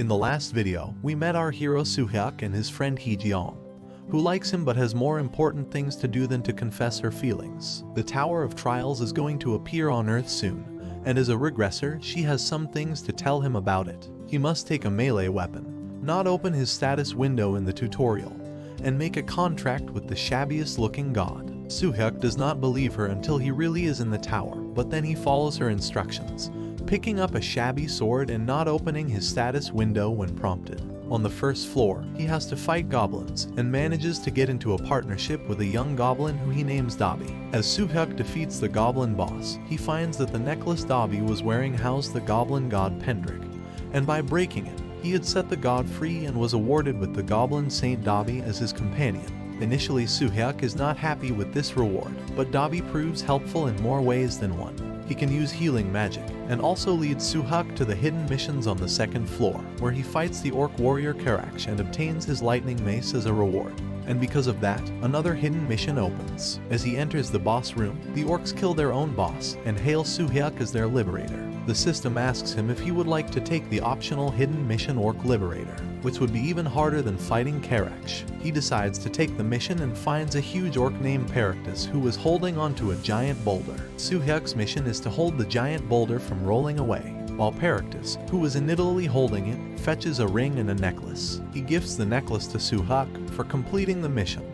In the last video, we met our hero Soo-hyuk and his friend Hee-jeong, who likes him but has more important things to do than to confess her feelings. The Tower of Trials is going to appear on Earth soon, and as a regressor, she has some things to tell him about it. He must take a melee weapon, not open his status window in the tutorial, and make a contract with the shabbiest looking god. Soo-hyuk does not believe her until he really is in the tower, but then he follows her instructions, picking up a shabby sword and not opening his status window when prompted. On the first floor, he has to fight goblins and manages to get into a partnership with a young goblin who he names Dobby. As Soo-hyuk defeats the goblin boss, he finds that the necklace Dobby was wearing housed the goblin god Pendrick, and by breaking it, he had set the god free and was awarded with the goblin Saint Dobby as his companion. Initially, Soo-hyuk is not happy with this reward, but Dobby proves helpful in more ways than one. He can use healing magic, and also leads Soo-hyuk to the hidden missions on the second floor, where he fights the orc warrior Karach and obtains his lightning mace as a reward. And because of that, another hidden mission opens. As he enters the boss room, the orcs kill their own boss and hail Soo-hyuk as their liberator. The system asks him if he would like to take the optional hidden mission Orc Liberator, which would be even harder than fighting Karach. He decides to take the mission and finds a huge orc named Perictus who is holding onto a giant boulder. Soo-hyuk's mission is to hold the giant boulder from rolling away, while Perictus, who is initially holding it, fetches a ring and a necklace. He gifts the necklace to Soo-hyuk for completing the mission,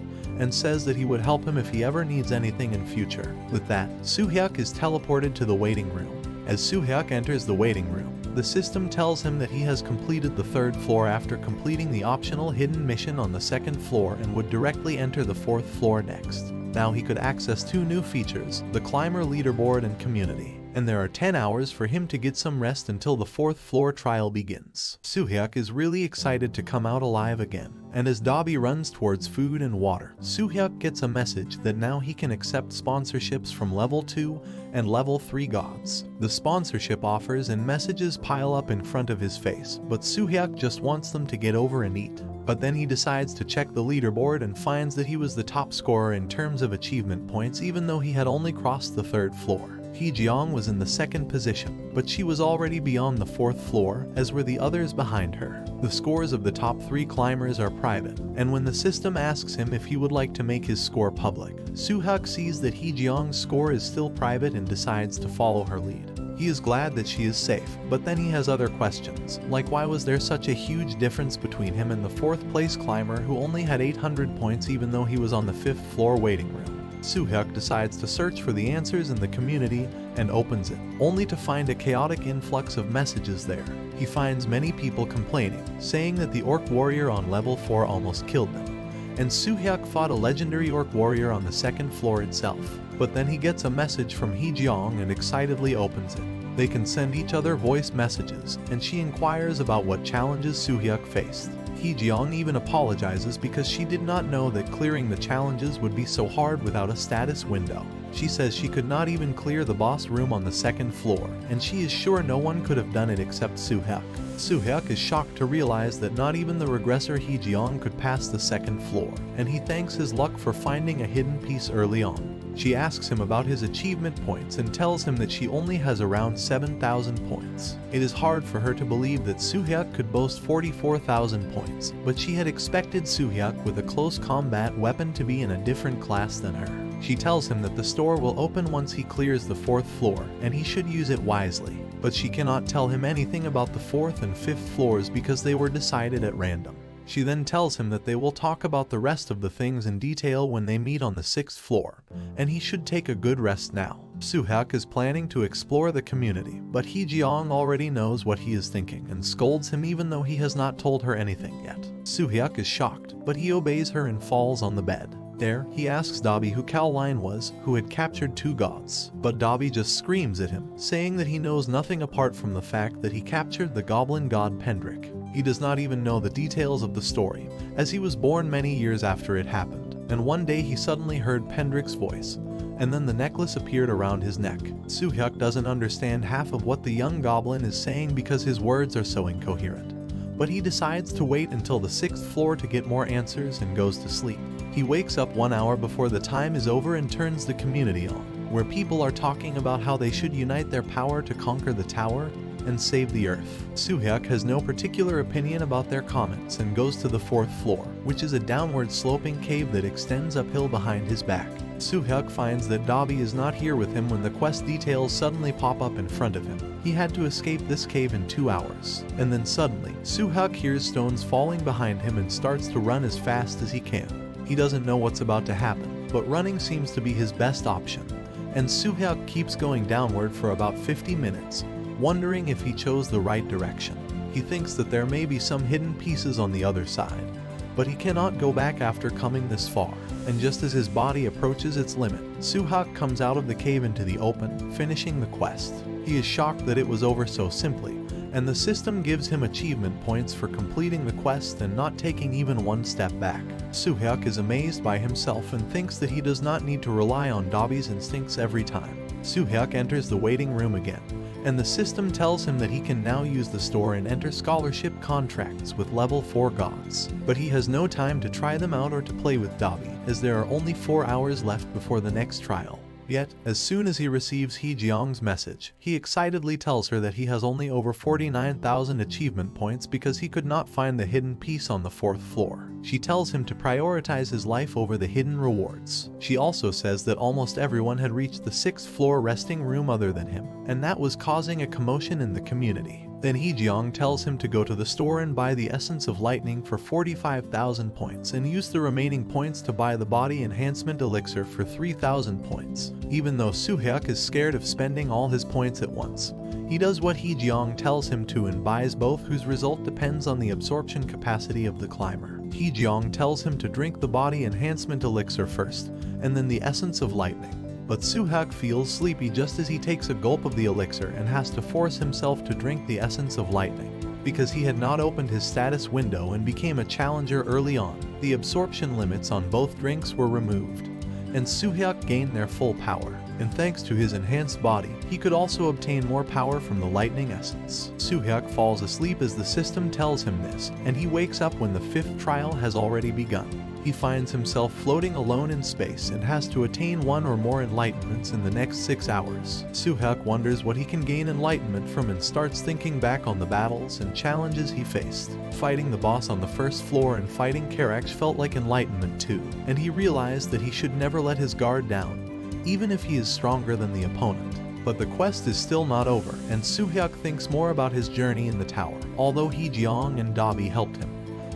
and says that he would help him if he ever needs anything in future. With that, Soo-hyuk is teleported to the waiting room. As Soo-hyuk enters the waiting room, the system tells him that he has completed the third floor after completing the optional hidden mission on the second floor and would directly enter the fourth floor next. Now he could access two new features, the climber leaderboard and community, and there are 10 hours for him to get some rest until the fourth floor trial begins. Soo-hyuk is really excited to come out alive again, and as Dobby runs towards food and water, Soo-hyuk gets a message that now he can accept sponsorships from level 2 and level 3 gods. The sponsorship offers and messages pile up in front of his face, but Soo-hyuk just wants them to get over and eat. But then he decides to check the leaderboard and finds that he was the top scorer in terms of achievement points even though he had only crossed the third floor. Hee-jeong was in the second position, but she was already beyond the fourth floor, as were the others behind her. The scores of the top 3 climbers are private, and when the system asks him if he would like to make his score public, Soo-hyuk sees that Hee-jeong's score is still private and decides to follow her lead. He is glad that she is safe, but then he has other questions, like why was there such a huge difference between him and the 4th place climber who only had 800 points even though he was on the 5th floor waiting room. Soo-hyuk decides to search for the answers in the community and opens it, only to find a chaotic influx of messages there. He finds many people complaining, saying that the orc warrior on level 4 almost killed them, and Soo-hyuk fought a legendary orc warrior on the second floor itself. But then he gets a message from Hee-jeong and excitedly opens it. They can send each other voice messages, and she inquires about what challenges Soo-hyuk faced. Hee-jeong even apologizes because she did not know that clearing the challenges would be so hard without a status window. She says she could not even clear the boss room on the second floor, and she is sure no one could have done it except Soo-hyuk. Soo-hyuk is shocked to realize that not even the regressor Hee-jeong could pass the second floor, and he thanks his luck for finding a hidden piece early on. She asks him about his achievement points and tells him that she only has around 7,000 points. It is hard for her to believe that Soo-hyuk could boast 44,000 points, but she had expected Soo-hyuk with a close combat weapon to be in a different class than her. She tells him that the store will open once he clears the 4th floor, and he should use it wisely. But she cannot tell him anything about the 4th and 5th floors because they were decided at random. She then tells him that they will talk about the rest of the things in detail when they meet on the 6th floor, and he should take a good rest now. Soo-hyuk is planning to explore the community, but Hee-jeong already knows what he is thinking and scolds him even though he has not told her anything yet. Soo-hyuk is shocked, but he obeys her and falls on the bed. There, he asks Dobby who Caroline was, who had captured 2 gods, but Dobby just screams at him, saying that he knows nothing apart from the fact that he captured the goblin god Pendrick. He does not even know the details of the story, as he was born many years after it happened, and one day he suddenly heard Pendrick's voice, and then the necklace appeared around his neck. Soo-hyuk doesn't understand half of what the young goblin is saying because his words are so incoherent, but he decides to wait until the 6th floor to get more answers and goes to sleep. He wakes up 1 hour before the time is over and turns the community on, where people are talking about how they should unite their power to conquer the tower, and save the Earth. Soo-hyuk has no particular opinion about their comments and goes to the 4th floor, which is a downward sloping cave that extends uphill behind his back. Soo-hyuk finds that Dobby is not here with him when the quest details suddenly pop up in front of him. He had to escape this cave in 2 hours. And then suddenly, Soo-hyuk hears stones falling behind him and starts to run as fast as he can. He doesn't know what's about to happen, but running seems to be his best option. And Soo-hyuk keeps going downward for about 50 minutes, wondering if he chose the right direction. He thinks that there may be some hidden pieces on the other side, but he cannot go back after coming this far. And just as his body approaches its limit, Soo-hyuk comes out of the cave into the open, finishing the quest. He is shocked that it was over so simply, and the system gives him achievement points for completing the quest and not taking even one step back. Soo-hyuk is amazed by himself and thinks that he does not need to rely on Dobby's instincts every time. Soo-hyuk enters the waiting room again, and the system tells him that he can now use the store and enter scholarship contracts with level 4 gods. But he has no time to try them out or to play with Dobby, as there are only 4 hours left before the next trial. Yet, as soon as he receives Hee-jeong's message, he excitedly tells her that he has only over 49,000 achievement points because he could not find the hidden piece on the 4th floor. She tells him to prioritize his life over the hidden rewards. She also says that almost everyone had reached the 6th floor resting room other than him, and that was causing a commotion in the community. Then Hee-jeong tells him to go to the store and buy the Essence of Lightning for 45,000 points and use the remaining points to buy the Body Enhancement Elixir for 3,000 points. Even though Soo-hyuk is scared of spending all his points at once, he does what Hee-jeong tells him to and buys both, whose result depends on the absorption capacity of the climber. Hee-jeong tells him to drink the Body Enhancement Elixir first, and then the Essence of Lightning. But Soo-hyuk feels sleepy just as he takes a gulp of the elixir and has to force himself to drink the Essence of Lightning. Because he had not opened his status window and became a challenger early on, the absorption limits on both drinks were removed, and Soo-hyuk gained their full power. And thanks to his enhanced body, he could also obtain more power from the lightning essence. Soo-hyuk falls asleep as the system tells him this, and he wakes up when the 5th trial has already begun. He finds himself floating alone in space and has to attain 1 or more enlightenments in the next 6 hours. Soo-hyuk wonders what he can gain enlightenment from and starts thinking back on the battles and challenges he faced. Fighting the boss on the 1st floor and fighting Karex felt like enlightenment too, and he realized that he should never let his guard down, even if he is stronger than the opponent. But the quest is still not over, and Soo-hyuk thinks more about his journey in the tower. Although Hee-jeong and Dobby helped him,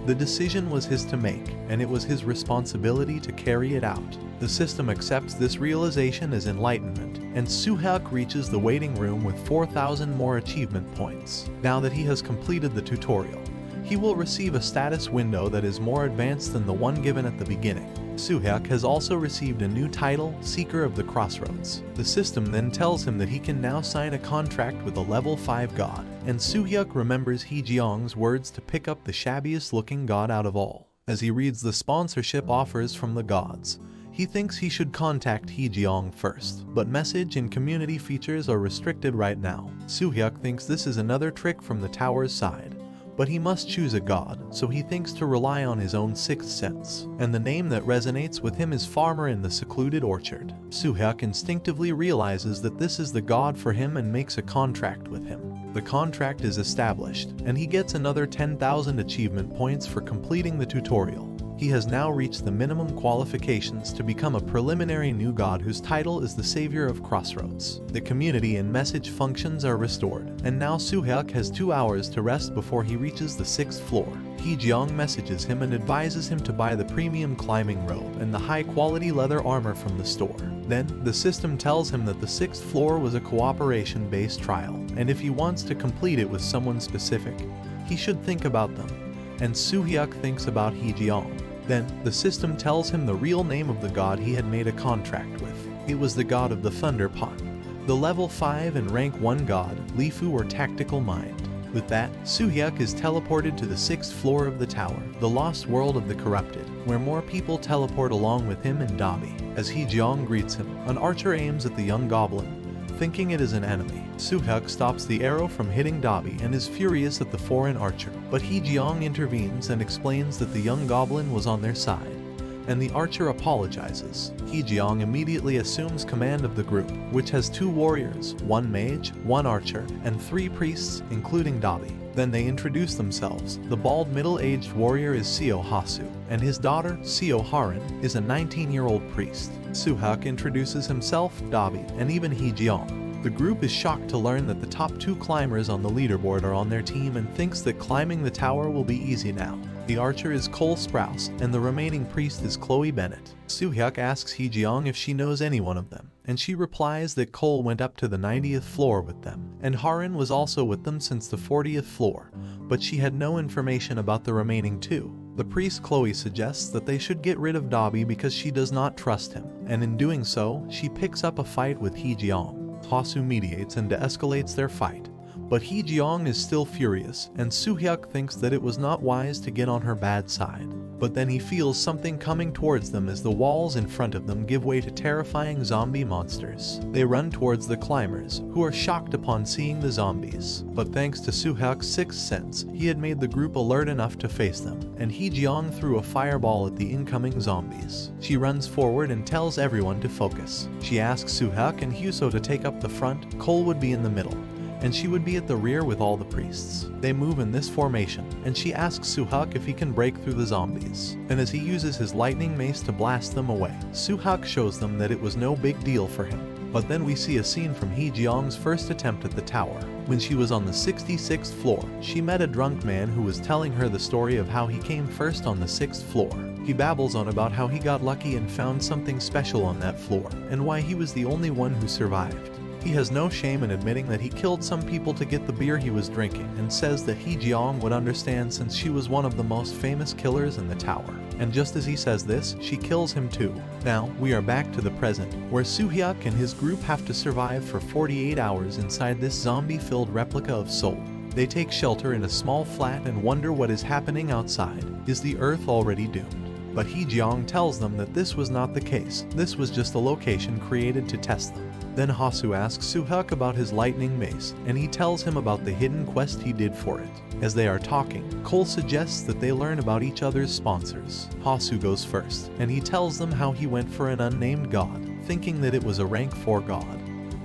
the decision was his to make, and it was his responsibility to carry it out. The system accepts this realization as enlightenment, and Soo-hyuk reaches the waiting room with 4,000 more achievement points. Now that he has completed the tutorial, he will receive a status window that is more advanced than the one given at the beginning. Soo-hyuk has also received a new title, Seeker of the Crossroads. The system then tells him that he can now sign a contract with a level 5 god, and Soo-hyuk remembers Hee-jeong's words to pick up the shabbiest looking god out of all. As he reads the sponsorship offers from the gods, he thinks he should contact Hee-jeong first, but message and community features are restricted right now. Soo-hyuk thinks this is another trick from the tower's side, but he must choose a god, so he thinks to rely on his own 6th sense, and the name that resonates with him is Farmer in the Secluded Orchard. Soo-hyuk instinctively realizes that this is the god for him and makes a contract with him. The contract is established, and he gets another 10,000 achievement points for completing the tutorial. He has now reached the minimum qualifications to become a preliminary new god whose title is the Savior of Crossroads. The community and message functions are restored, and now Soo-hyuk has 2 hours to rest before he reaches the 6th floor. Hee-jeong messages him and advises him to buy the premium climbing robe and the high-quality leather armor from the store. Then, the system tells him that the 6th floor was a cooperation-based trial, and if he wants to complete it with someone specific, he should think about them. And Soo-hyuk thinks about Hee-jeong. Then, the system tells him the real name of the god he had made a contract with. It was the god of the Thunder Pot, the level 5 and rank 1 god, Lifu or Tactical Mind. With that, Soo-hyuk is teleported to the 6th floor of the tower, the lost world of the corrupted, where more people teleport along with him and Dobby. As Hee-jeong greets him, an archer aims at the young goblin, thinking it is an enemy. Soo-hyuk stops the arrow from hitting Dobby and is furious at the foreign archer, but Hee-jeong intervenes and explains that the young goblin was on their side, and the archer apologizes. Hejeong immediately assumes command of the group, which has 2 warriors, 1 mage, 1 archer, and 3 priests, including Dabi. Then they introduce themselves. The bald middle-aged warrior is Seo Hasu, and his daughter, Seo Harin, is a 19-year-old priest. Suhak introduces himself, Dabi, and even Hejeong. The group is shocked to learn that the top 2 climbers on the leaderboard are on their team and thinks that climbing the tower will be easy now. The archer is Cole Sprouse, and the remaining priest is Chloe Bennett. Suhyuk asks Hejeong if she knows any one of them, and she replies that Cole went up to the 90th floor with them, and Harin was also with them since the 40th floor, but she had no information about the remaining 2. The priest Chloe suggests that they should get rid of Dabi because she does not trust him, and in doing so, she picks up a fight with Hejeong. Hasu mediates and de-escalates their fight, but Hejeong is still furious, and Suhyuk thinks that it was not wise to get on her bad side. But then he feels something coming towards them as the walls in front of them give way to terrifying zombie monsters. They run towards the climbers, who are shocked upon seeing the zombies. But thanks to Suhyuk's sixth sense, he had made the group alert enough to face them, and Hejeong threw a fireball at the incoming zombies. She runs forward and tells everyone to focus. She asks Suhyuk and Hyuso to take up the front, Cole would be in the middle, and she would be at the rear with all the priests. They move in this formation, and she asks Suhyuk if he can break through the zombies. And as he uses his lightning mace to blast them away, Suhyuk shows them that it was no big deal for him. But then we see a scene from Hejeong's first attempt at the tower. When she was on the 66th floor, she met a drunk man who was telling her the story of how he came first on the 6th floor. He babbles on about how he got lucky and found something special on that floor, and why he was the only one who survived. He has no shame in admitting that he killed some people to get the beer he was drinking, and says that Hejeong would understand since she was one of the most famous killers in the tower. And just as he says this, she kills him too. Now, we are back to the present, where Suhyuk and his group have to survive for 48 hours inside this zombie-filled replica of Seoul. They take shelter in a small flat and wonder what is happening outside. Is the Earth already doomed? But Hejeong tells them that this was not the case. This was just a location created to test them. Then Hasu asks Suhyuk about his lightning mace, and he tells him about the hidden quest he did for it. As they are talking, Cole suggests that they learn about each other's sponsors. Hasu goes first, and he tells them how he went for an unnamed god, thinking that it was a rank 4 god.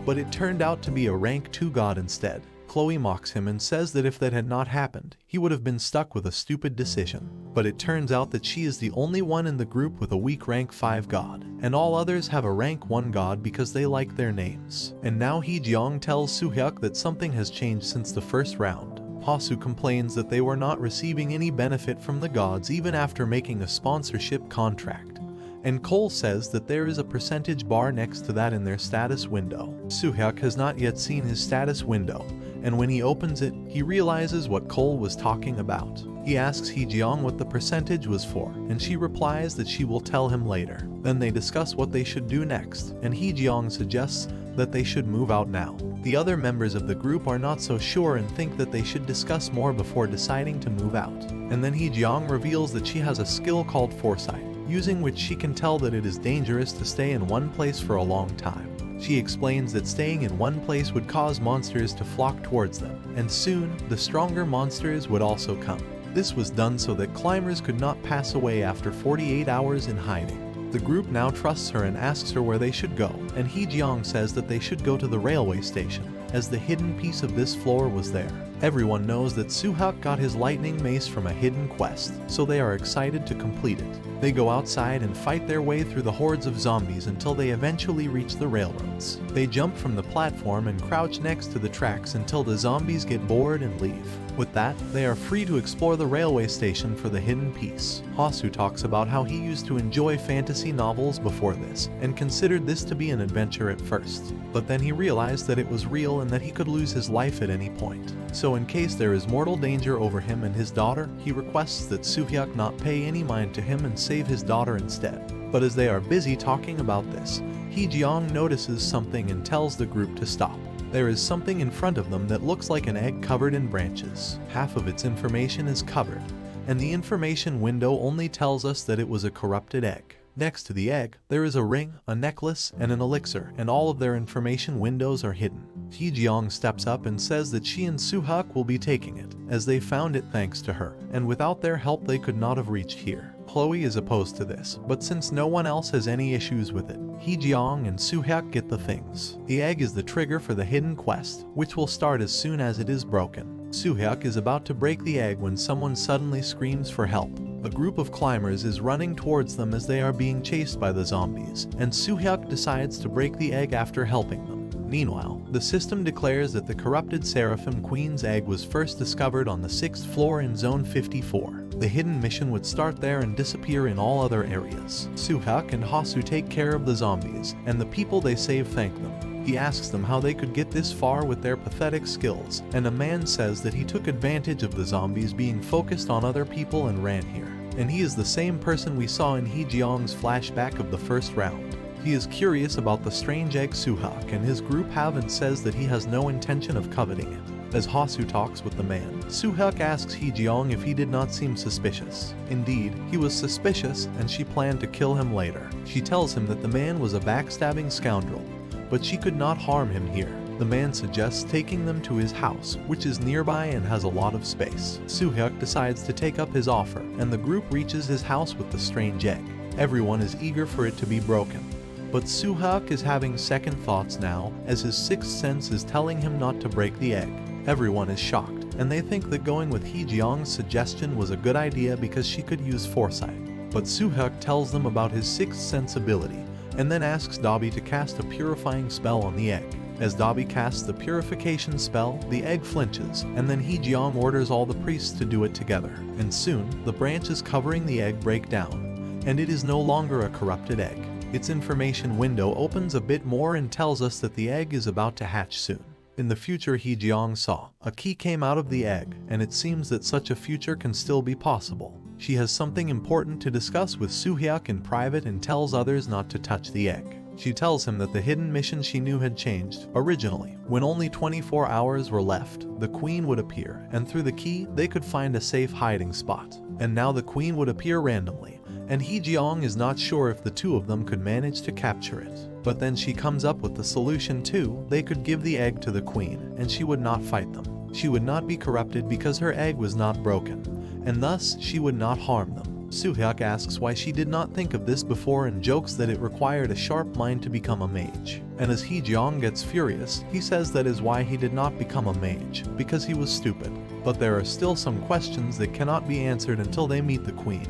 But it turned out to be a rank 2 god instead. Chloe mocks him and says that if that had not happened, he would have been stuck with a stupid decision. But it turns out that she is the only one in the group with a weak rank 5 god, and all others have a rank 1 god because they like their names. And now Hejeong tells Suhyuk that something has changed since the first round. Hasu complains that they were not receiving any benefit from the gods even after making a sponsorship contract. And Cole says that there is a percentage bar next to that in their status window. Suhyuk has not yet seen his status window, and when he opens it, he realizes what Cole was talking about. He asks Hejeong what the percentage was for, and she replies that she will tell him later. Then they discuss what they should do next, and Hejeong suggests that they should move out now. The other members of the group are not so sure and think that they should discuss more before deciding to move out. And then Hejeong reveals that she has a skill called Foresight, using which she can tell that it is dangerous to stay in one place for a long time. She explains that staying in one place would cause monsters to flock towards them, and soon, the stronger monsters would also come. This was done so that climbers could not pass away after 48 hours in hiding. The group now trusts her and asks her where they should go, and Hejeong says that they should go to the railway station, as the hidden piece of this floor was there. Everyone knows that Suhyuk got his lightning mace from a hidden quest, so they are excited to complete it. They go outside and fight their way through the hordes of zombies until they eventually reach the railroads. They jump from the platform and crouch next to the tracks until the zombies get bored and leave. With that, they are free to explore the railway station for the hidden piece. Hasu talks about how he used to enjoy fantasy novels before this, and considered this to be an adventure at first. But then he realized that it was real and that he could lose his life at any point. So in case there is mortal danger over him and his daughter, he requests that Suhyuk not pay any mind to him and save his daughter instead. But as they are busy talking about this, Hejeong notices something and tells the group to stop. There is something in front of them that looks like an egg covered in branches. Half of its information is covered, and the information window only tells us that it was a corrupted egg. Next to the egg, there is a ring, a necklace, and an elixir, and all of their information windows are hidden. Hejeong steps up and says that she and Suhyuk will be taking it, as they found it thanks to her, and without their help they could not have reached here. Chloe is opposed to this, but since no one else has any issues with it, Hee-jeong and Soo-hyuk get the things. The egg is the trigger for the hidden quest, which will start as soon as it is broken. Soo-hyuk is about to break the egg when someone suddenly screams for help. A group of climbers is running towards them as they are being chased by the zombies, and Soo-hyuk decides to break the egg after helping them. Meanwhile, the system declares that the corrupted Seraphim Queen's egg was first discovered on the 6th floor in Zone 54. The hidden mission would start there and disappear in all other areas. Soo-hyuk and Hasu take care of the zombies, and the people they save thank them. He asks them how they could get this far with their pathetic skills, and a man says that he took advantage of the zombies being focused on other people and ran here. And he is the same person we saw in Hee-jeong's flashback of the first round. He is curious about the strange egg Soo-hyuk and his group have and says that he has no intention of coveting it. As Hasu talks with the man, Soo-hyuk asks Hee-jeong if he did not seem suspicious. Indeed, he was suspicious and she planned to kill him later. She tells him that the man was a backstabbing scoundrel, but she could not harm him here. The man suggests taking them to his house, which is nearby and has a lot of space. Soo-hyuk decides to take up his offer, and the group reaches his house with the strange egg. Everyone is eager for it to be broken. But Soo-hyuk is having second thoughts now, as his sixth sense is telling him not to break the egg. Everyone is shocked, and they think that going with Hee-jeong's suggestion was a good idea because she could use foresight. But Soo-hyuk tells them about his sixth sense ability, and then asks Dobby to cast a purifying spell on the egg. As Dobby casts the purification spell, the egg flinches, and then Hee-jeong orders all the priests to do it together. And soon, the branches covering the egg break down, and it is no longer a corrupted egg. Its information window opens a bit more and tells us that the egg is about to hatch soon. In the future Hee-jeong saw, a key came out of the egg, and it seems that such a future can still be possible. She has something important to discuss with Soo-hyuk in private and tells others not to touch the egg. She tells him that the hidden mission she knew had changed. Originally, when only 24 hours were left, the queen would appear, and through the key, they could find a safe hiding spot. And now the queen would appear randomly, and Hee-jeong is not sure if the two of them could manage to capture it. But then she comes up with the solution too. They could give the egg to the queen, and she would not fight them. She would not be corrupted because her egg was not broken, and thus she would not harm them. Soo-hyuk asks why she did not think of this before and jokes that it required a sharp mind to become a mage. And as Hee-jeong gets furious, he says that is why he did not become a mage, because he was stupid. But there are still some questions that cannot be answered until they meet the queen,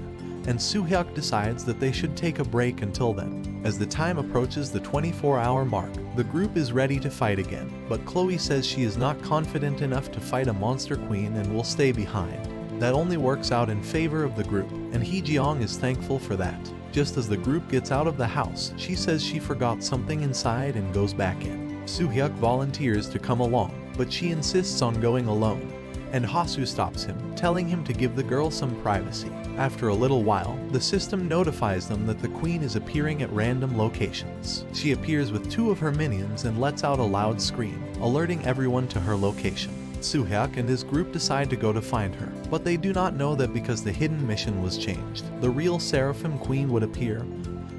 and Soo-hyuk decides that they should take a break until then. As the time approaches the 24-hour mark, the group is ready to fight again, but Chloe says she is not confident enough to fight a monster queen and will stay behind. That only works out in favor of the group, and Hee-jeong is thankful for that. Just as the group gets out of the house, she says she forgot something inside and goes back in. Soo-hyuk volunteers to come along, but she insists on going alone, and Hasu stops him, telling him to give the girl some privacy. After a little while, the system notifies them that the queen is appearing at random locations. She appears with two of her minions and lets out a loud scream, alerting everyone to her location. Soo-hyuk and his group decide to go to find her, but they do not know that because the hidden mission was changed, the real Seraphim Queen would appear,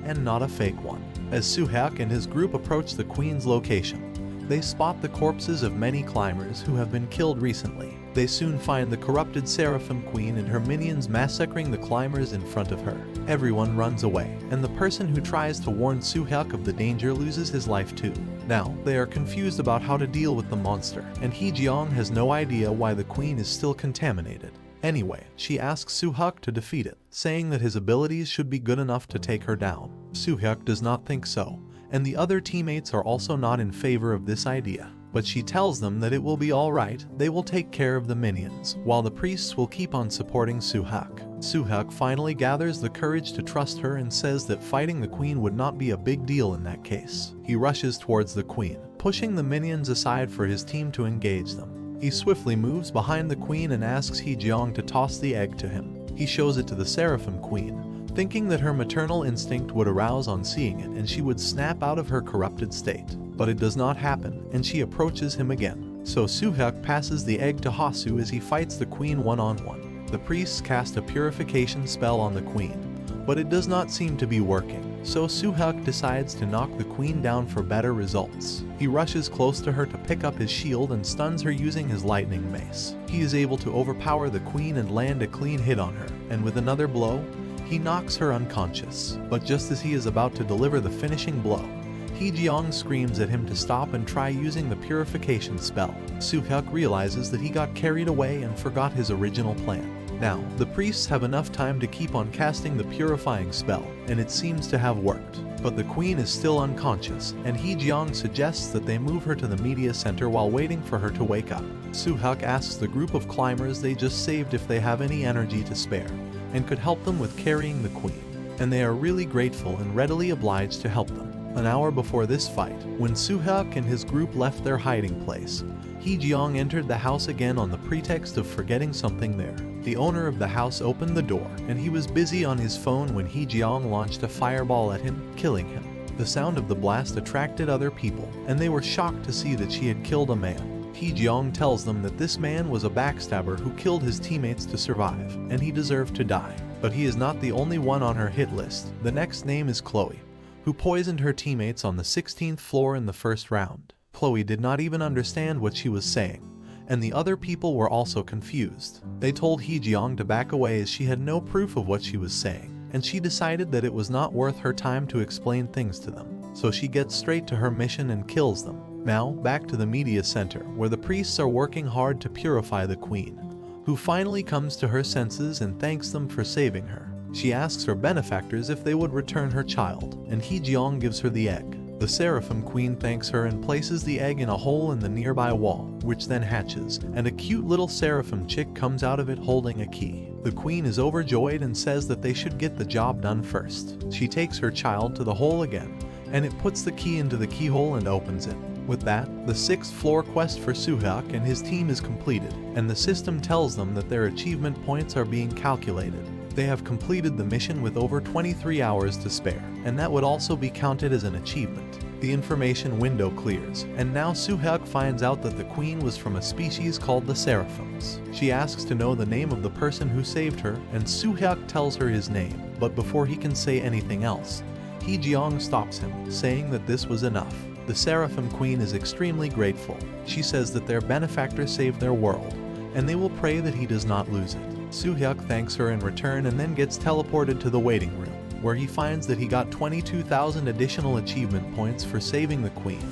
and not a fake one. As Soo-hyuk and his group approach the queen's location, they spot the corpses of many climbers who have been killed recently. They soon find the corrupted Seraphim Queen and her minions massacring the climbers in front of her. Everyone runs away, and the person who tries to warn Soo-hyuk of the danger loses his life too. Now, they are confused about how to deal with the monster, and Hee-jeong has no idea why the queen is still contaminated. Anyway, she asks Soo-hyuk to defeat it, saying that his abilities should be good enough to take her down. Soo-hyuk does not think so, and the other teammates are also not in favor of this idea. But she tells them that it will be alright, they will take care of the minions, while the priests will keep on supporting Soo-hyuk. Soo-hyuk finally gathers the courage to trust her and says that fighting the queen would not be a big deal in that case. He rushes towards the queen, pushing the minions aside for his team to engage them. He swiftly moves behind the queen and asks Hee-jeong to toss the egg to him. He shows it to the Seraphim Queen, thinking that her maternal instinct would arouse on seeing it and she would snap out of her corrupted state. But it does not happen, and she approaches him again. So Soo-hyuk passes the egg to Hasu as he fights the queen one-on-one. The priests cast a purification spell on the queen, but it does not seem to be working, so Soo-hyuk decides to knock the queen down for better results. He rushes close to her to pick up his shield and stuns her using his lightning mace. He is able to overpower the queen and land a clean hit on her, and with another blow, He knocks her unconscious, but just as he is about to deliver the finishing blow, Hee-jeong screams at him to stop and try using the purification spell. Soo-hyuk realizes that he got carried away and forgot his original plan. Now, the priests have enough time to keep on casting the purifying spell, and it seems to have worked. But the queen is still unconscious, and Hee-jeong suggests that they move her to the media center while waiting for her to wake up. Soo-hyuk asks the group of climbers they just saved if they have any energy to spare, and could help them with carrying the queen, and they are really grateful and readily obliged to help them. An hour before this fight, when Soo-hyuk and his group left their hiding place, Hee-jeong entered the house again on the pretext of forgetting something there. The owner of the house opened the door, and he was busy on his phone when Hee-jeong launched a fireball at him, killing him. The sound of the blast attracted other people, and they were shocked to see that she had killed a man. Hee-jeong tells them that this man was a backstabber who killed his teammates to survive, and he deserved to die. But he is not the only one on her hit list. The next name is Chloe, who poisoned her teammates on the 16th floor in the first round. Chloe did not even understand what she was saying, and the other people were also confused. They told Hee-jeong to back away as she had no proof of what she was saying, and she decided that it was not worth her time to explain things to them. So she gets straight to her mission and kills them. Now, back to the media center, where the priests are working hard to purify the queen, who finally comes to her senses and thanks them for saving her. She asks her benefactors if they would return her child, and Hee-jeong gives her the egg. The Seraphim Queen thanks her and places the egg in a hole in the nearby wall, which then hatches, and a cute little Seraphim chick comes out of it holding a key. The queen is overjoyed and says that they should get the job done first. She takes her child to the hole again, and it puts the key into the keyhole and opens it. With that, the 6th floor quest for Soo-hyuk and his team is completed, and the system tells them that their achievement points are being calculated. They have completed the mission with over 23 hours to spare, and that would also be counted as an achievement. The information window clears, and now Soo-hyuk finds out that the queen was from a species called the Seraphims. She asks to know the name of the person who saved her, and Soo-hyuk tells her his name, but before he can say anything else, Hee-jeong stops him, saying that this was enough. The Seraphim Queen is extremely grateful. She says that their benefactor saved their world, and they will pray that he does not lose it. Soo-hyuk thanks her in return and then gets teleported to the waiting room, where he finds that he got 22,000 additional achievement points for saving the queen,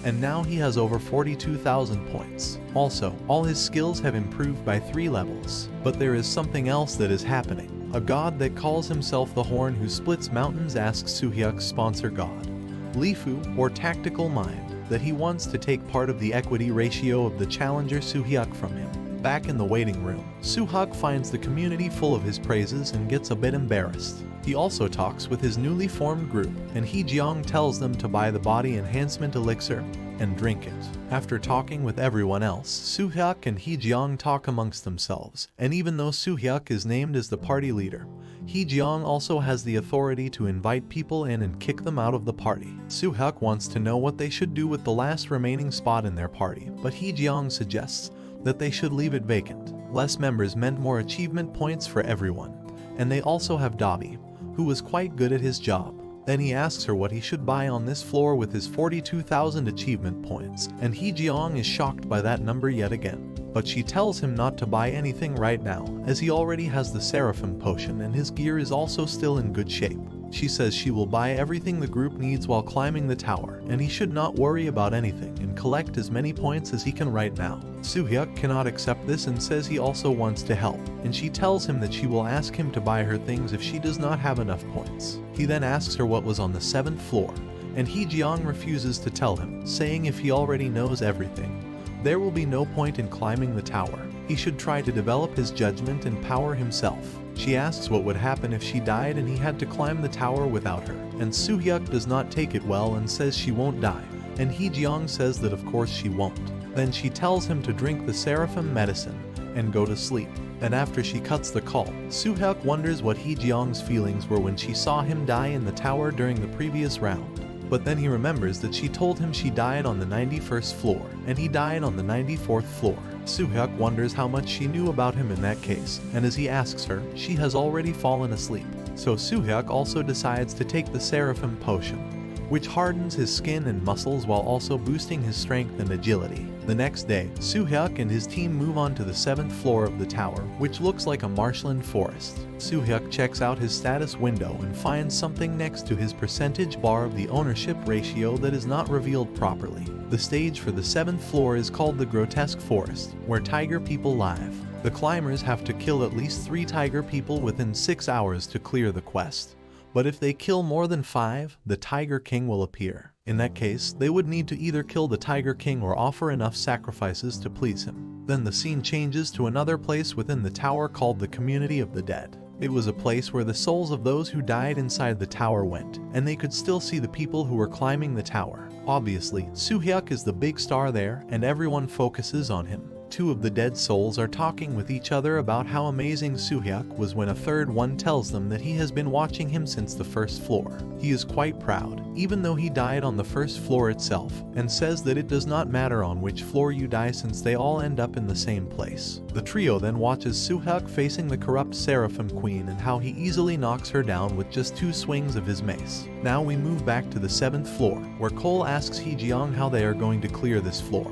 and now he has over 42,000 points. Also, all his skills have improved by 3 levels. But there is something else that is happening. A god that calls himself the Horn who splits mountains asks Soo-hyuk's sponsor god, Lifu, or Tactical Mind, that he wants to take part of the equity ratio of the challenger Soo-hyuk from him. Back in the waiting room, Soo-hyuk finds the community full of his praises and gets a bit embarrassed. He also talks with his newly formed group, and Hee-jeong tells them to buy the body enhancement elixir and drink it. After talking with everyone else, Soo-hyuk and Hee-jeong talk amongst themselves, and even though Soo-hyuk is named as the party leader, Hee-jeong also has the authority to invite people in and kick them out of the party. Soo-hyuk wants to know what they should do with the last remaining spot in their party, but Hee-jeong suggests that they should leave it vacant. Less members meant more achievement points for everyone, and they also have Dabi, who was quite good at his job. Then he asks her what he should buy on this floor with his 42,000 achievement points, and Hee-jeong is shocked by that number yet again. But she tells him not to buy anything right now, as he already has the Seraphim potion and his gear is also still in good shape. She says she will buy everything the group needs while climbing the tower, and he should not worry about anything and collect as many points as he can right now. Soo-hyuk cannot accept this and says he also wants to help, and she tells him that she will ask him to buy her things if she does not have enough points. He then asks her what was on the 7th floor, and Hee-jeong refuses to tell him, saying if he already knows everything, there will be no point in climbing the tower. He should try to develop his judgment and power himself. She asks what would happen if she died and he had to climb the tower without her, and Soo-hyuk does not take it well and says she won't die, and Hee-jeong says that of course she won't. Then she tells him to drink the Seraphim medicine and go to sleep, and after she cuts the call, Soo-hyuk wonders what Hee-jeong's feelings were when she saw him die in the tower during the previous round. But then he remembers that she told him she died on the 91st floor, and he died on the 94th floor. Soo-hyuk wonders how much she knew about him in that case, and as he asks her, she has already fallen asleep. So Soo-hyuk also decides to take the Seraphim potion, which hardens his skin and muscles while also boosting his strength and agility. The next day, Soo-hyuk and his team move on to the 7th floor of the tower, which looks like a marshland forest. Soo-hyuk checks out his status window and finds something next to his percentage bar of the ownership ratio that is not revealed properly. The stage for the 7th floor is called the Grotesque Forest, where tiger people live. The climbers have to kill at least 3 tiger people within 6 hours to clear the quest. But if they kill more than 5, the Tiger King will appear. In that case, they would need to either kill the Tiger King or offer enough sacrifices to please him. Then the scene changes to another place within the tower called the Community of the Dead. It was a place where the souls of those who died inside the tower went, and they could still see the people who were climbing the tower. Obviously, Soo-hyuk is the big star there, and everyone focuses on him. 2 of the dead souls are talking with each other about how amazing Soo-hyuk was when a third one tells them that he has been watching him since the 1st floor. He is quite proud, even though he died on the 1st floor itself, and says that it does not matter on which floor you die since they all end up in the same place. The trio then watches Soo-hyuk facing the corrupt Seraphim Queen and how he easily knocks her down with just 2 swings of his mace. Now we move back to the 7th floor, where Cole asks Hee-jeong how they are going to clear this floor.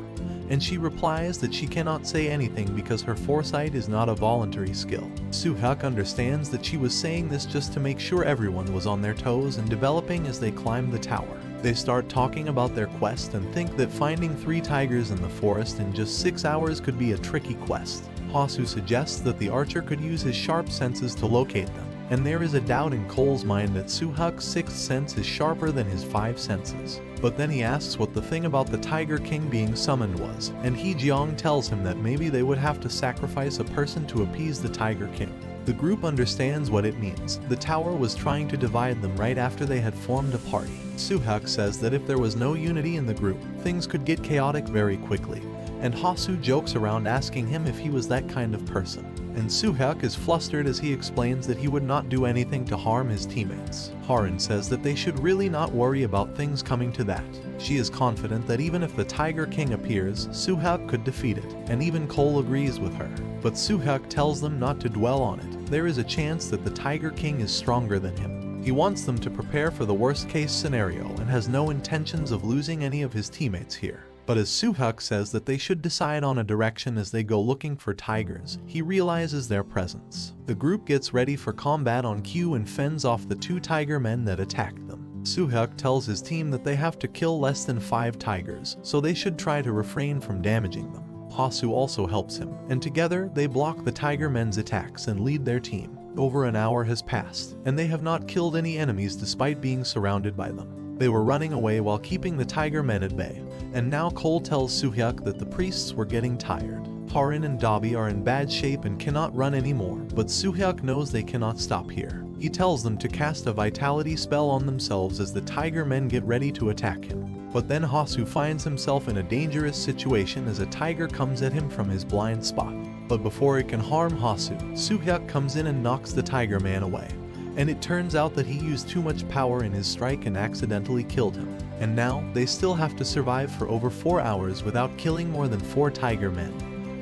And she replies that she cannot say anything because her foresight is not a voluntary skill. Soo-hyuk understands that she was saying this just to make sure everyone was on their toes and developing as they climbed the tower. They start talking about their quest and think that finding 3 tigers in the forest in just 6 hours could be a tricky quest. Hasu suggests that the archer could use his sharp senses to locate them, and there is a doubt in Cole's mind that Soo-hyuk's 6th sense is sharper than his 5 senses. But then he asks what the thing about the Tiger King being summoned was, and Hee-jeong tells him that maybe they would have to sacrifice a person to appease the Tiger King. The group understands what it means. The tower was trying to divide them right after they had formed a party. Soo-hyuk says that if there was no unity in the group, things could get chaotic very quickly, and Hasu jokes around asking him if he was that kind of person. And Soo-hyuk is flustered as he explains that he would not do anything to harm his teammates. Harin says that they should really not worry about things coming to that. She is confident that even if the Tiger King appears, Soo-hyuk could defeat it, and even Cole agrees with her. But Soo-hyuk tells them not to dwell on it. There is a chance that the Tiger King is stronger than him. He wants them to prepare for the worst-case scenario and has no intentions of losing any of his teammates here. But as Soo-hyuk says that they should decide on a direction as they go looking for tigers, he realizes their presence. The group gets ready for combat on cue and fends off the 2 tiger men that attacked them. Soo-hyuk tells his team that they have to kill less than 5 tigers, so they should try to refrain from damaging them. Hasu also helps him, and together they block the tiger men's attacks and lead their team. Over an hour has passed, and they have not killed any enemies despite being surrounded by them. They were running away while keeping the tiger men at bay, and now Cole tells Soo-hyuk that the priests were getting tired. Harin and Dabi are in bad shape and cannot run anymore, but Soo-hyuk knows they cannot stop here. He tells them to cast a vitality spell on themselves as the tiger men get ready to attack him. But then Hasu finds himself in a dangerous situation as a tiger comes at him from his blind spot. But before it can harm Hasu, Soo-hyuk comes in and knocks the tiger man away. And it turns out that he used too much power in his strike and accidentally killed him. And now, they still have to survive for over 4 hours without killing more than 4 tiger men,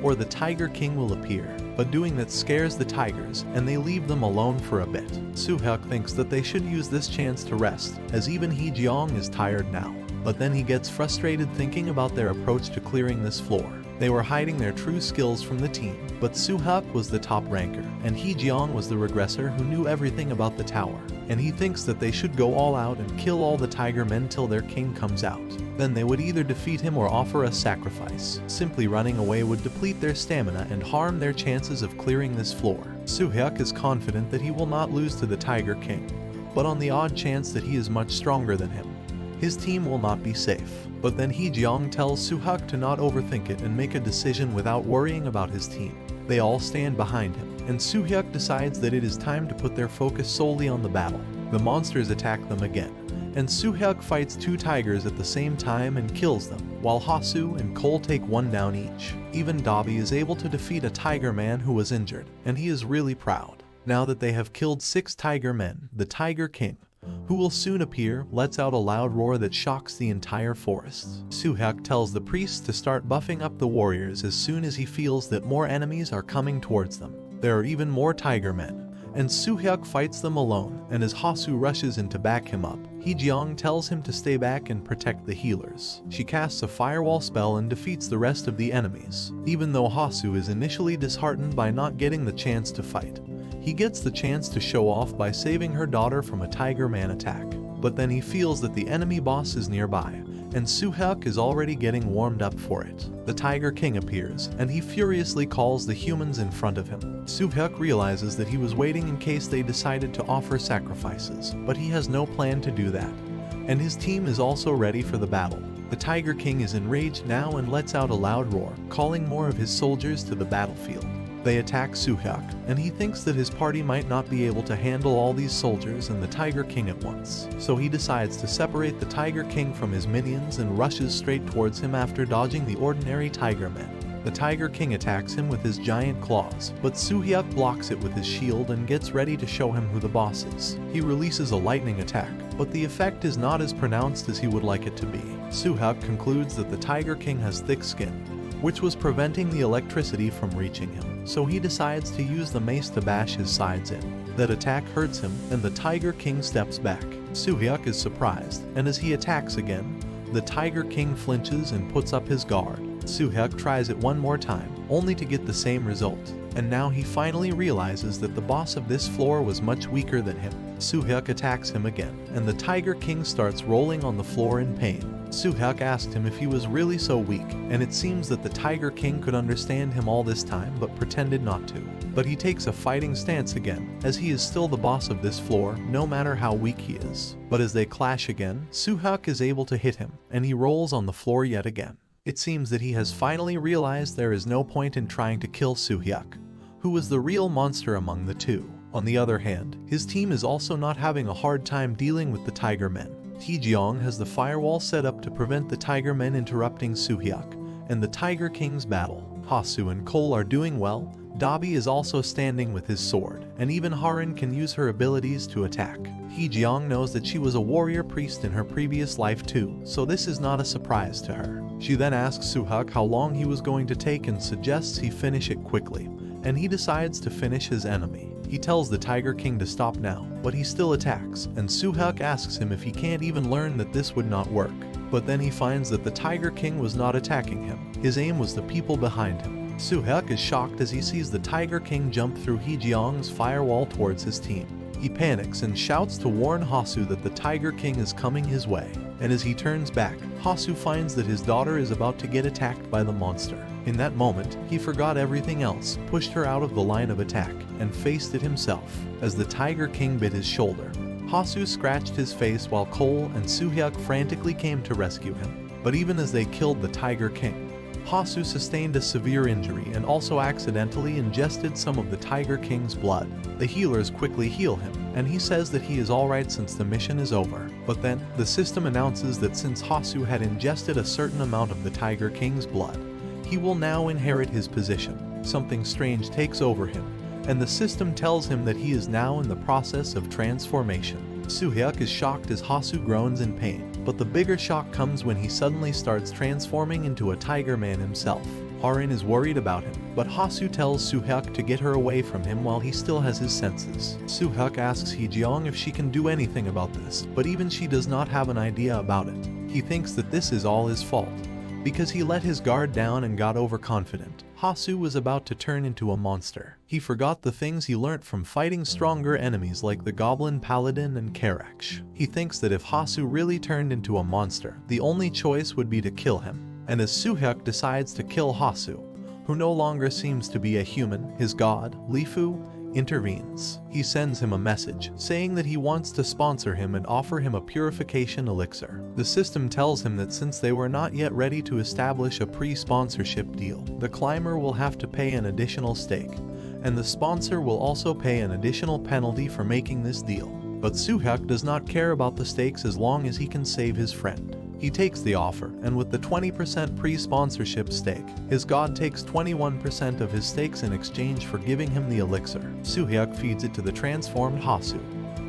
or the Tiger King will appear. But doing that scares the tigers, and they leave them alone for a bit. Soo-hyuk thinks that they should use this chance to rest, as even Hee-jeong is tired now. But then he gets frustrated thinking about their approach to clearing this floor. They were hiding their true skills from the team, but Soo-hyuk was the top ranker, and Hee-jeong was the regressor who knew everything about the tower. And he thinks that they should go all out and kill all the tiger men till their king comes out. Then they would either defeat him or offer a sacrifice. Simply running away would deplete their stamina and harm their chances of clearing this floor. Soo-hyuk is confident that he will not lose to the Tiger King, but on the odd chance that he is much stronger than him, his team will not be safe. But then Hee-jeong tells Soo-hyuk to not overthink it and make a decision without worrying about his team. They all stand behind him, and Soo-hyuk decides that it is time to put their focus solely on the battle. The monsters attack them again, and Soo-hyuk fights 2 tigers at the same time and kills them, while Hasu and Cole take 1 down each. Even Dabi is able to defeat a tiger man who was injured, and he is really proud. Now that they have killed 6 tiger men, the Tiger King, who will soon appear, lets out a loud roar that shocks the entire forest. Soo-hyuk tells the priests to start buffing up the warriors as soon as he feels that more enemies are coming towards them. There are even more tiger men, and Soo-hyuk fights them alone, and as Hasu rushes in to back him up, Hejeong tells him to stay back and protect the healers. She casts a firewall spell and defeats the rest of the enemies. Even though Hasu is initially disheartened by not getting the chance to fight, he gets the chance to show off by saving her daughter from a Tiger Man attack. But then he feels that the enemy boss is nearby, and Soo-hyuk is already getting warmed up for it. The Tiger King appears, and he furiously calls the humans in front of him. Soo-hyuk realizes that he was waiting in case they decided to offer sacrifices, but he has no plan to do that, and his team is also ready for the battle. The Tiger King is enraged now and lets out a loud roar, calling more of his soldiers to the battlefield. They attack Soo-hyuk, and he thinks that his party might not be able to handle all these soldiers and the Tiger King at once. So he decides to separate the Tiger King from his minions and rushes straight towards him after dodging the ordinary Tiger Men. The Tiger King attacks him with his giant claws, but Soo-hyuk blocks it with his shield and gets ready to show him who the boss is. He releases a lightning attack, but the effect is not as pronounced as he would like it to be. Soo-hyuk concludes that the Tiger King has thick skin, which was preventing the electricity from reaching him. So he decides to use the mace to bash his sides in. That attack hurts him, and the Tiger King steps back. Soo-hyuk is surprised, and as he attacks again, the Tiger King flinches and puts up his guard. Soo-hyuk tries it one more time, only to get the same result. And now he finally realizes that the boss of this floor was much weaker than him. Soo-hyuk attacks him again, and the Tiger King starts rolling on the floor in pain. Soo-hyuk asked him if he was really so weak, and it seems that the Tiger King could understand him all this time but pretended not to. But he takes a fighting stance again, as he is still the boss of this floor, no matter how weak he is. But as they clash again, Soo-hyuk is able to hit him, and he rolls on the floor yet again. It seems that he has finally realized there is no point in trying to kill Soo-hyuk, who was the real monster among the two. On the other hand, his team is also not having a hard time dealing with the Tiger Men. Hejeong has the firewall set up to prevent the Tiger Men interrupting Soo-hyuk and the Tiger King's battle. Hasu and Cole are doing well, Dabi is also standing with his sword, and even Harin can use her abilities to attack. Hejeong knows that she was a warrior priest in her previous life too, so this is not a surprise to her. She then asks Soo-hyuk how long he was going to take and suggests he finish it quickly, and he decides to finish his enemy. He tells the Tiger King to stop now, but he still attacks, and Soo-hyuk asks him if he can't even learn that this would not work. But then he finds that the Tiger King was not attacking him. His aim was the people behind him. Soo-hyuk is shocked as he sees the Tiger King jump through Hejeong's firewall towards his team. He panics and shouts to warn Hasu that the Tiger King is coming his way. And as he turns back, Hasu finds that his daughter is about to get attacked by the monster. In that moment, he forgot everything else, pushed her out of the line of attack, and faced it himself. As the Tiger King bit his shoulder, Hasu scratched his face while Cole and Soo-hyuk frantically came to rescue him. But even as they killed the Tiger King, Hasu sustained a severe injury and also accidentally ingested some of the Tiger King's blood. The healers quickly heal him, and he says that he is alright since the mission is over. But then, the system announces that since Hasu had ingested a certain amount of the Tiger King's blood, he will now inherit his position. Something strange takes over him, and the system tells him that he is now in the process of transformation. Soo-hyuk is shocked as Hasu groans in pain, but the bigger shock comes when he suddenly starts transforming into a Tiger Man himself. Harin is worried about him, but Hasu tells Soo-hyuk to get her away from him while he still has his senses. Soo-hyuk asks Hejeong if she can do anything about this, but even she does not have an idea about it. He thinks that this is all his fault, because he let his guard down and got overconfident. Hasu was about to turn into a monster. He forgot the things he learnt from fighting stronger enemies like the Goblin Paladin and Karaksh. He thinks that if Hasu really turned into a monster, the only choice would be to kill him. And as Soo-hyuk decides to kill Hasu, who no longer seems to be a human, his god, Lifu, intervenes. He sends him a message, saying that he wants to sponsor him and offer him a purification elixir. The system tells him that since they were not yet ready to establish a pre-sponsorship deal, the climber will have to pay an additional stake, and the sponsor will also pay an additional penalty for making this deal. But Soo-hyuk does not care about the stakes as long as he can save his friend. He takes the offer, and with the 20% pre-sponsorship stake, his god takes 21% of his stakes in exchange for giving him the elixir. Soo-hyuk feeds it to the transformed Hasu,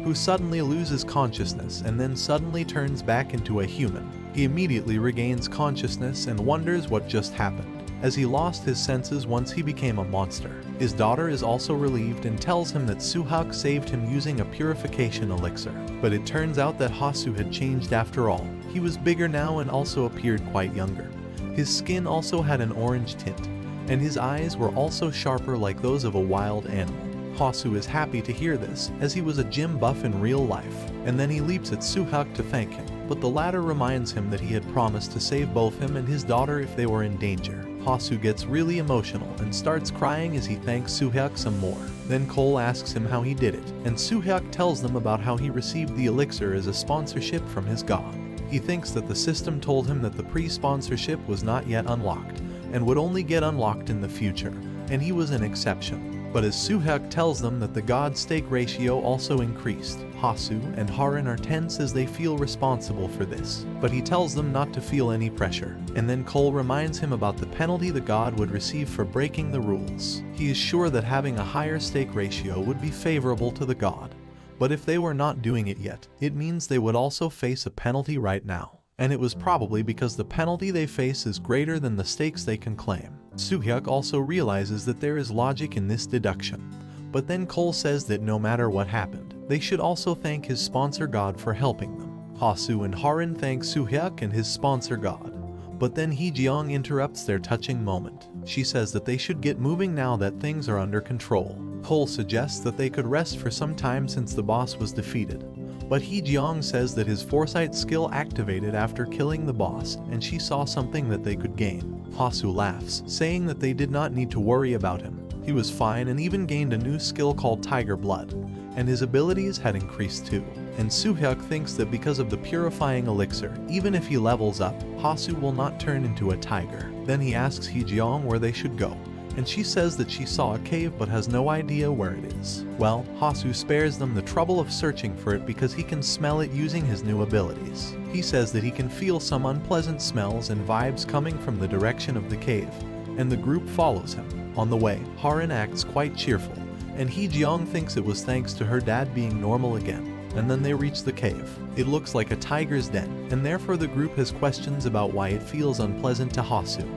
who suddenly loses consciousness and then suddenly turns back into a human. He immediately regains consciousness and wonders what just happened. as he lost his senses once he became a monster. His daughter is also relieved and tells him that Suhyuk saved him using a purification elixir. But it turns out that Hasu had changed after all. He was bigger now and also appeared quite younger. His skin also had an orange tint, and his eyes were also sharper like those of a wild animal. Hasu is happy to hear this, as he was a gym buff in real life, and then he leaps at Suhyuk to thank him, but the latter reminds him that he had promised to save both him and his daughter if they were in danger. Hasu gets really emotional and starts crying as he thanks Suhyuk some more. Then Cole asks him how he did it, and Suhyuk tells them about how he received the elixir as a sponsorship from his god. He thinks that the system told him that the pre-sponsorship was not yet unlocked, and would only get unlocked in the future, and he was an exception. But as Suhyuk tells them that the god stake ratio also increased, Hasu and Harin are tense as they feel responsible for this, but he tells them not to feel any pressure. And then Cole reminds him about the penalty the god would receive for breaking the rules. He is sure that having a higher stake ratio would be favorable to the god, but if they were not doing it yet, it means they would also face a penalty right now. And it was probably because the penalty they face is greater than the stakes they can claim. Suhyuk also realizes that there is logic in this deduction, but then Cole says that no matter what happened, they should also thank his sponsor god for helping them. Hasu and Harin thank Suhyuk and his sponsor god, but then Heejeong interrupts their touching moment. She says that they should get moving now that things are under control. Cole suggests that they could rest for some time since the boss was defeated, but Heejeong says that his foresight skill activated after killing the boss, and she saw something that they could gain. Hasu laughs, saying that they did not need to worry about him. He was fine and even gained a new skill called Tiger Blood, and his abilities had increased too. And Suhyuk thinks that because of the purifying elixir, even if he levels up, Hasu will not turn into a tiger. Then he asks Heejeong where they should go, and she says that she saw a cave but has no idea where it is. Well, Hasu spares them the trouble of searching for it because he can smell it using his new abilities. He says that he can feel some unpleasant smells and vibes coming from the direction of the cave, and the group follows him. On the way, Harin acts quite cheerful, and Heejeong thinks it was thanks to her dad being normal again. And then they reach the cave. It looks like a tiger's den, and therefore the group has questions about why it feels unpleasant to Hasu,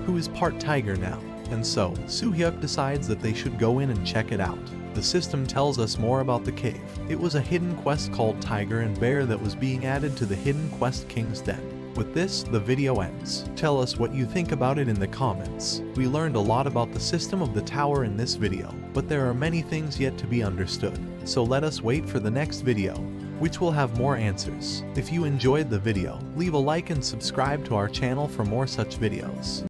who is part tiger now. And so, Suhyuk decides that they should go in and check it out. The system tells us more about the cave. It was a hidden quest called Tiger and Bear that was being added to the hidden quest King's Den. With this, the video ends. Tell us what you think about it in the comments. We learned a lot about the system of the tower in this video, but there are many things yet to be understood. So let us wait for the next video, which will have more answers. If you enjoyed the video, leave a like and subscribe to our channel for more such videos.